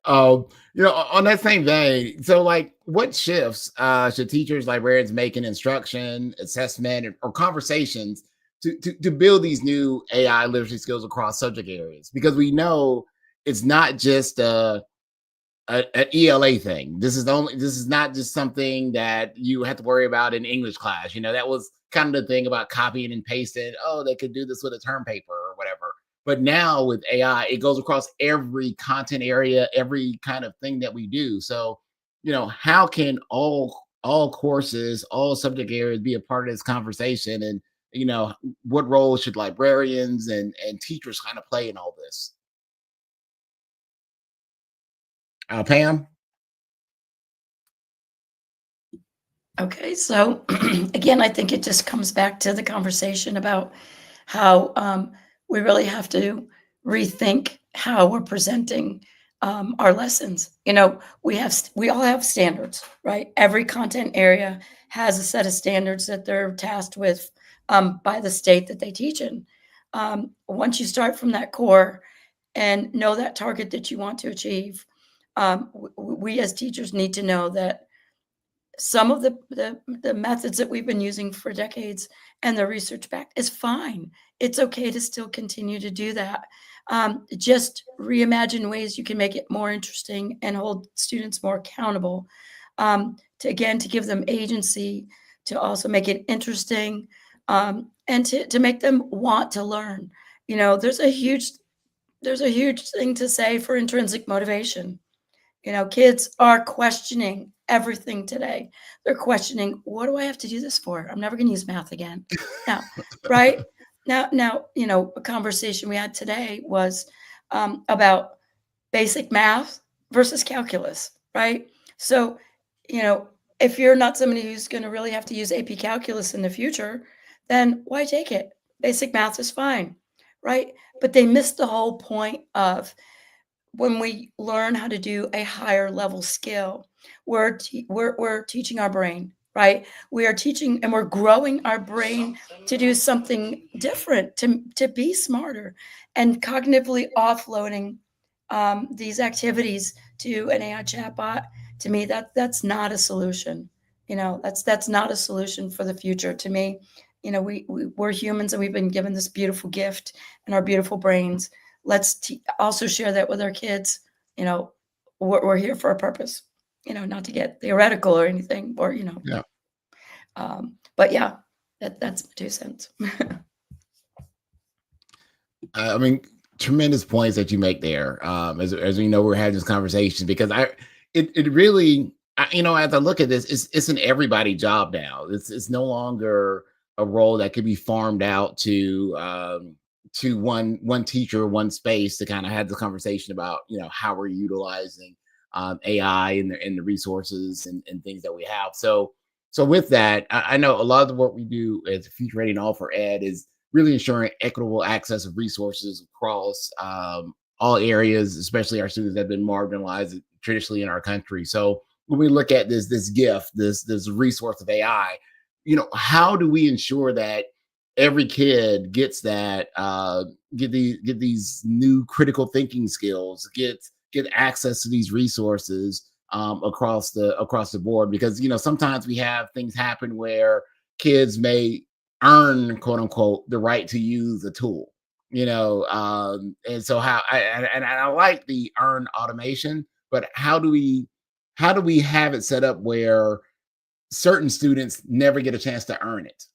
On that same vein, so like what shifts should teachers, librarians make in instruction, assessment, or conversations to build these new AI literacy skills across subject areas? Because we know it's not just an ELA thing. This is not just something that you have to worry about in English class. That was kind of the thing about copying and pasting. Oh, they could do this with a term paper or whatever. But now with AI, it goes across every content area, every kind of thing that we do. So, how can all courses, all subject areas be a part of this conversation? And, what role should librarians and teachers kind of play in all this? Pam? Okay, so again, I think it just comes back to the conversation about how we really have to rethink how we're presenting our lessons. You know, we all have standards, right? Every content area has a set of standards that they're tasked with by the state that they teach in. Once you start from that core and know that target that you want to achieve, we as teachers need to know that some of the methods that we've been using for decades and the research back is fine. It's okay to still continue to do that. Just reimagine ways you can make it more interesting and hold students more accountable. To give them agency, to also make it interesting, and to make them want to learn. You know, there's a huge thing to say for intrinsic motivation. You know, kids are questioning everything today. They're questioning, what do I have to do this for? I'm never going to use math again. Now, right now, you know, a conversation we had today was about basic math versus calculus, right? So, you know, if you're not somebody who's going to really have to use AP calculus in the future, then why take it? Basic math is fine, right? But they missed the whole point of when we learn how to do a higher level skill, we're teaching our brain, right? We are teaching and we're growing our brain to do something different, to be smarter, and cognitively offloading these activities to an AI chatbot. To me, that's not a solution. You know, that's not a solution for the future. To me, you know, we're humans and we've been given this beautiful gift and our beautiful brains. Let's also share that with our kids. You know, we're here for a purpose. You know, not to get theoretical or anything, or you know. Yeah. But yeah, that's my 2 cents. I mean, tremendous points that you make there. As we know, we're having this conversation because it really, you know, as I look at this, it's an everybody job now. It's no longer a role that could be farmed out to one teacher, one space to kind of have the conversation about, you know, how we're utilizing AI and the resources and things that we have. So with that, I know a lot of what we do as Future Ready and All for Ed is really ensuring equitable access of resources across all areas, especially our students that have been marginalized traditionally in our country. So when we look at this gift, this resource of AI, you know, how do we ensure that every kid gets that get these new critical thinking skills, get access to these resources across the board? Because you know sometimes we have things happen where kids may earn quote unquote the right to use a tool, you know, and so I like the earn automation, but how do we have it set up where certain students never get a chance to earn it,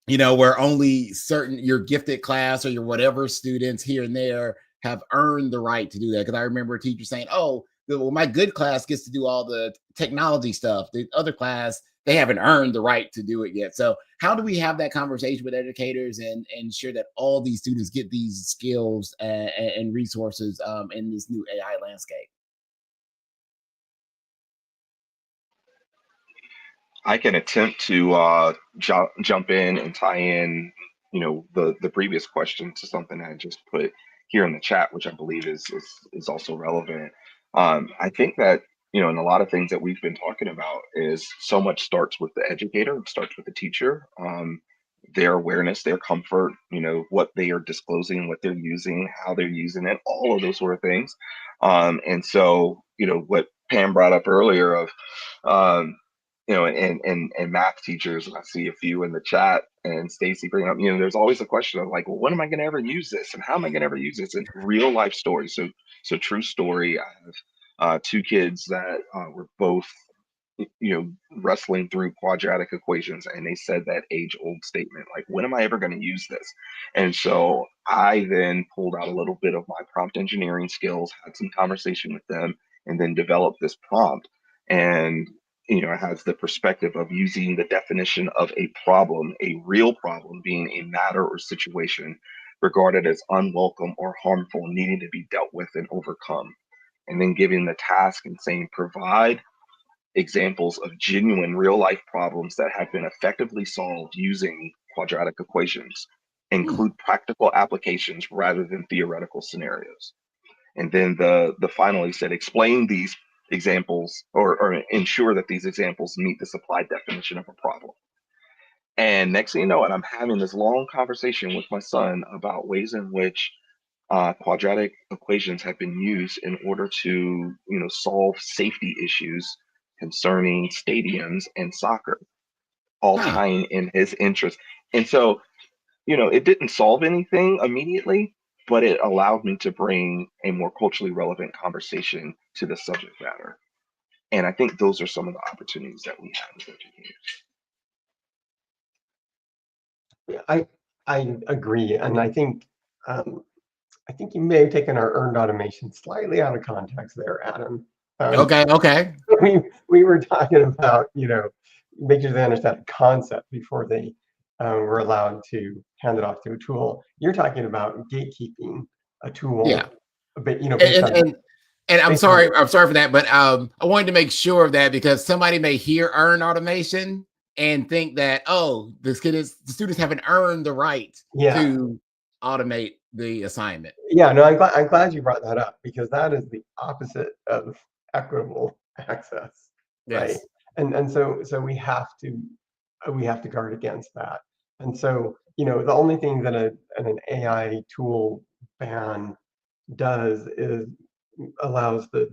you know, where only certain your gifted class or your whatever students here and there have earned the right to do that? Because I remember a teacher saying, oh, well, my good class gets to do all the technology stuff, the other class they haven't earned the right to do it yet. So how do we have that conversation with educators and ensure that all these students get these skills and resources in this new AI landscape? I can attempt to jump in and tie in, you know, the previous question to something I just put here in the chat, which I believe is also relevant. I think that, you know, in a lot of things that we've been talking about is so much starts with the educator, it starts with the teacher, their awareness, their comfort, you know, what they are disclosing, what they're using, how they're using it, all of those sort of things. And so, you know, what Pam brought up earlier of, you know, and math teachers, and I see a few in the chat, and Stacy bringing up, you know, there's always a question of like, well, when am I going to ever use this, and how am I going to ever use this? And real life stories. So true story. I have two kids that were both, you know, wrestling through quadratic equations, and they said that age old statement, like, when am I ever going to use this? And so I then pulled out a little bit of my prompt engineering skills, had some conversation with them, and then developed this prompt. And you know, it has the perspective of using the definition of a problem, a real problem being a matter or situation regarded as unwelcome or harmful, needing to be dealt with and overcome. and then giving the task and saying, provide examples of genuine real life problems that have been effectively solved using quadratic equations. Include practical applications rather than theoretical scenarios. And then the finally said, explain these examples or ensure that these examples meet the supplied definition of a problem. And next thing you know, and I'm having this long conversation with my son about ways in which quadratic equations have been used in order to, solve safety issues concerning stadiums and soccer, all tying in his interest. And so, it didn't solve anything immediately, but it allowed me to bring a more culturally relevant conversation to the subject matter. And I think those are some of the opportunities that we have as educators. I agree, and I think you may have taken our earned automation slightly out of context there, Adam. Okay. We were talking about making sure they understand the concept before they were allowed to hand it off to a tool. You're talking about gatekeeping a tool. Yeah. But And I'm sorry for that, but I wanted to make sure of that because somebody may hear earn automation and think that, oh, the students haven't earned the right to automate the assignment. Yeah, no, I'm glad you brought that up because that is the opposite of equitable access, right? And so we have to guard against that. And so the only thing that an AI tool ban does is allows the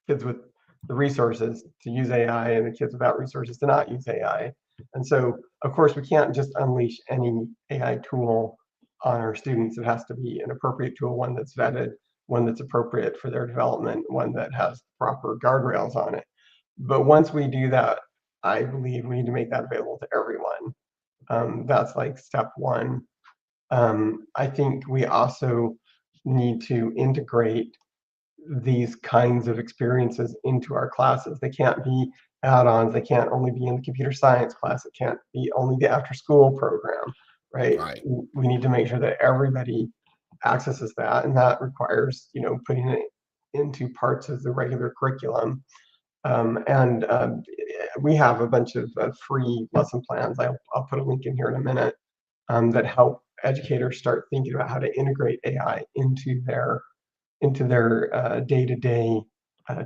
kids with the resources to use AI and the kids without resources to not use AI. And so, of course, we can't just unleash any AI tool on our students. It has to be an appropriate tool, one that's vetted, one that's appropriate for their development, one that has proper guardrails on it. But once we do that, I believe we need to make that available to everyone. That's like step one. I think we also need to integrate these kinds of experiences into our classes. They can't be add-ons. They can't only be in the computer science class. It can't be only the after-school program, right? We need to make sure that everybody accesses that, and that requires, putting it into parts of the regular curriculum. We have a bunch of free lesson plans. I'll put a link in here in a minute that help educators start thinking about how to integrate AI into their day-to-day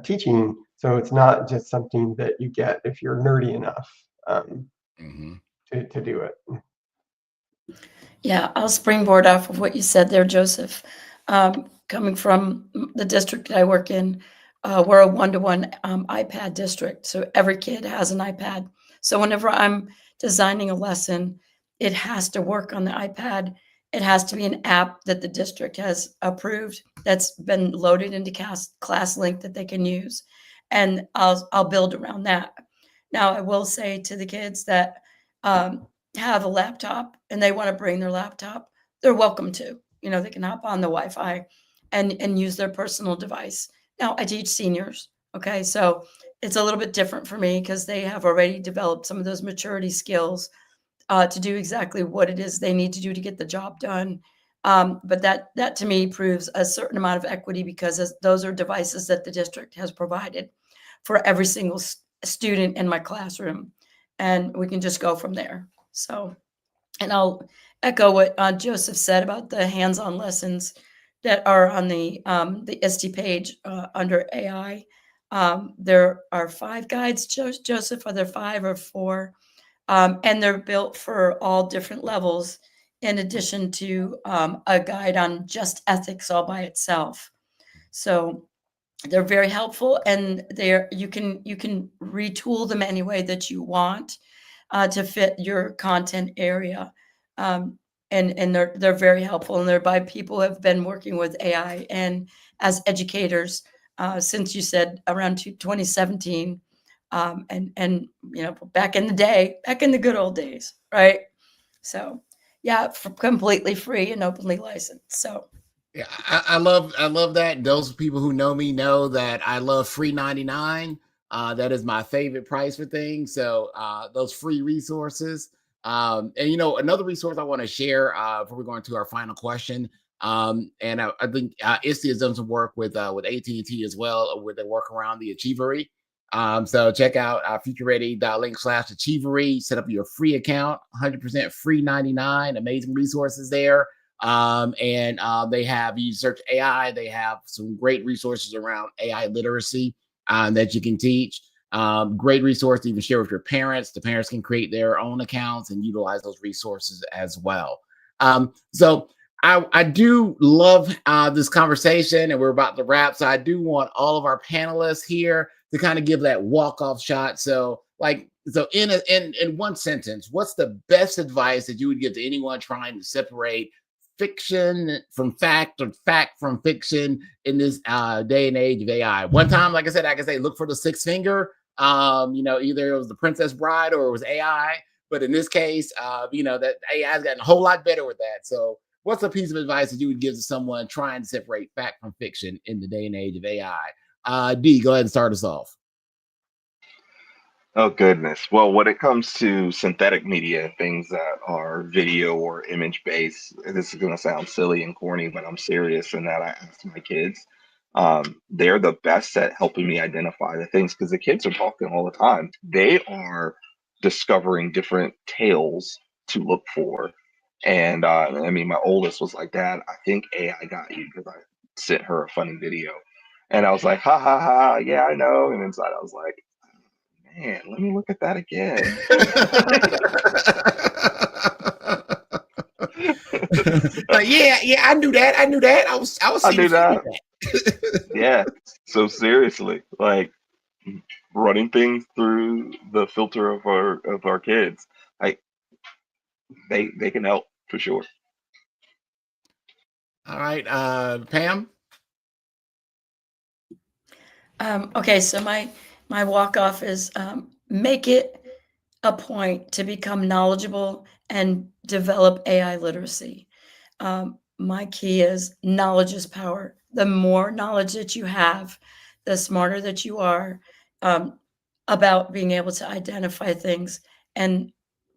teaching, so it's not just something that you get if you're nerdy enough to do it. Yeah, I'll springboard off of what you said there, Joseph. Coming from the district that I work in, we're a one-to-one iPad district, so every kid has an iPad. So whenever I'm designing a lesson, it has to work on the iPad. It has to be an app that the district has approved that's been loaded into ClassLink that they can use, and I'll build around that. Now, I will say to the kids that have a laptop and they want to bring their laptop, they're welcome to. They can hop on the Wi-Fi and use their personal device. Now, I teach seniors, okay? So it's a little bit different for me because they have already developed some of those maturity skills to do exactly what it is they need to do to get the job done. But that to me proves a certain amount of equity because those are devices that the district has provided for every single student in my classroom. And we can just go from there. So, and I'll echo what Joseph said about the hands-on lessons that are on the ISTE page under AI. There are 5 guides, Joseph, are there 5 or 4? And they're built for all different levels, in addition to a guide on just ethics all by itself. So they're very helpful, and you can retool them any way that you want to fit your content area. And they're very helpful, and they're by people who have been working with AI and as educators since you said around 2017. And back in the day, back in the good old days, right? So yeah, completely free and openly licensed. So yeah, I love that. Those people who know me know that I love free 99. That is my favorite price for things. So those free resources. And another resource I want to share before we go into our final question. And I think ISTE has done some work with AT&T as well, where they work around the achievery. So check out futureready.link/achievery. Set up your free account, 100% free 99. Amazing resources there. And they have, you search AI, they have some great resources around AI literacy that you can teach. Great resource to even share with your parents. The parents can create their own accounts and utilize those resources as well. So I do love this conversation, and we're about to wrap. So I do want all of our panelists here to kind of give that walk-off shot. So in one sentence, what's the best advice that you would give to anyone trying to separate fiction from fact or fact from fiction in this day and age of AI? One time, like I said, I can say, look for the sixth finger. Either it was the Princess Bride or it was AI. But in this case, that AI has gotten a whole lot better with that. So what's a piece of advice that you would give to someone trying to separate fact from fiction in the day and age of AI? D, go ahead and start us off. Oh, goodness. Well, when it comes to synthetic media, things that are video or image based, this is going to sound silly and corny, but I'm serious in that I ask my kids. They're the best at helping me identify the things because the kids are talking all the time. They are discovering different tales to look for. And my oldest was like, Dad, I think AI got you, because I sent her a funny video. And I was like, ha ha ha, yeah, I know. And inside I was like, man, let me look at that again. Yeah, I knew that. I knew that. I was I knew that. that. Yeah. So seriously, like running things through the filter of our kids, like they can help for sure. All right, Pam. Okay, so my walk off is make it a point to become knowledgeable and develop AI literacy. My key is knowledge is power. The more knowledge that you have, the smarter that you are about being able to identify things. And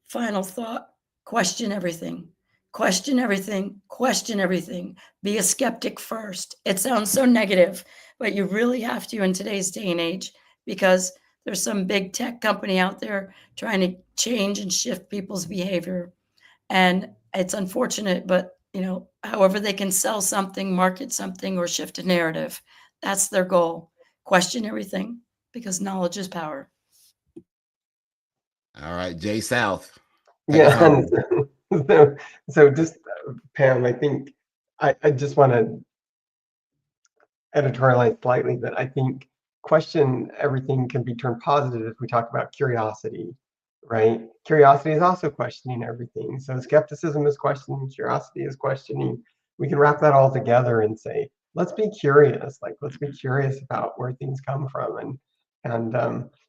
final thought, question everything. Question everything. Question everything. Be a skeptic first. It sounds so negative, but you really have to in today's day and age, because there's some big tech company out there trying to change and shift people's behavior. And it's unfortunate, but however they can sell something, market something, or shift a narrative, that's their goal. Question everything, because knowledge is power. All right, Jay South. Yeah. So just Pam, I think I just want to editorialize slightly that I think question everything can be turned positive if we talk about curiosity, right? Curiosity is also questioning everything. So skepticism is questioning, curiosity is questioning. We can wrap that all together and say, let's be curious. Like, let's be curious about where things come from.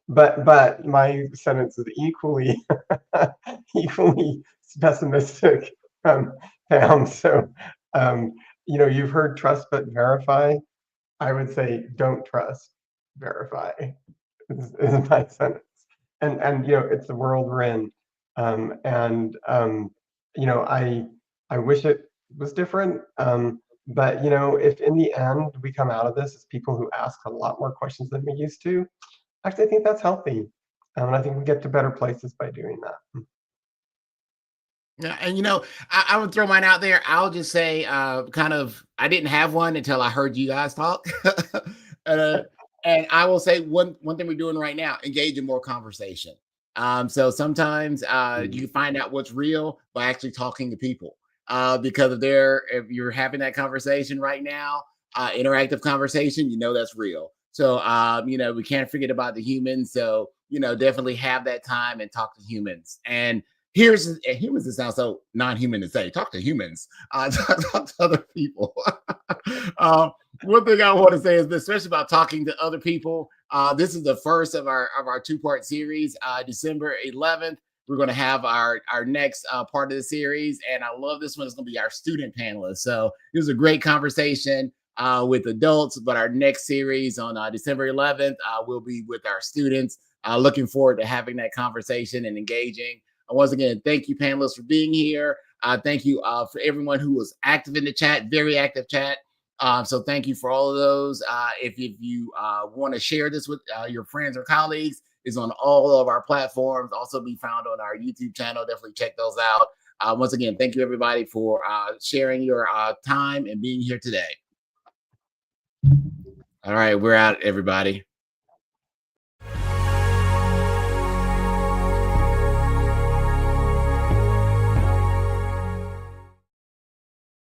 But my sentence is equally equally pessimistic, Pam. So you've heard trust but verify. I would say don't trust, verify is my sentence. And it's the world we're in. I wish it was different. But if in the end we come out of this as people who ask a lot more questions than we used to, actually I think that's healthy. And I think we get to better places by doing that. Yeah, and I would throw mine out there. I'll just say, I didn't have one until I heard you guys talk. And I will say one thing we're doing right now: engage in more conversation. So sometimes you can find out what's real by actually talking to people. Because if you're having that conversation right now, interactive conversation, that's real. So we can't forget about the humans. So definitely have that time and talk to humans. And humans, it sounds so non-human to say, talk to humans, talk to other people. One thing I want to say is, especially about talking to other people, this is the first of our two-part series. December 11th, we're going to have our next part of the series. And I love this one. It's going to be our student panelists. So it was a great conversation with adults, but our next series on December 11th will be with our students. Looking forward to having that conversation and engaging. Once again, thank you, panelists, for being here. Thank you for everyone who was active in the chat, very active chat. So thank you for all of those. If you want to share this with your friends or colleagues, it's on all of our platforms, also be found on our YouTube channel. Definitely check those out. Once again, thank you everybody for sharing your time and being here today. All right, we're out, everybody.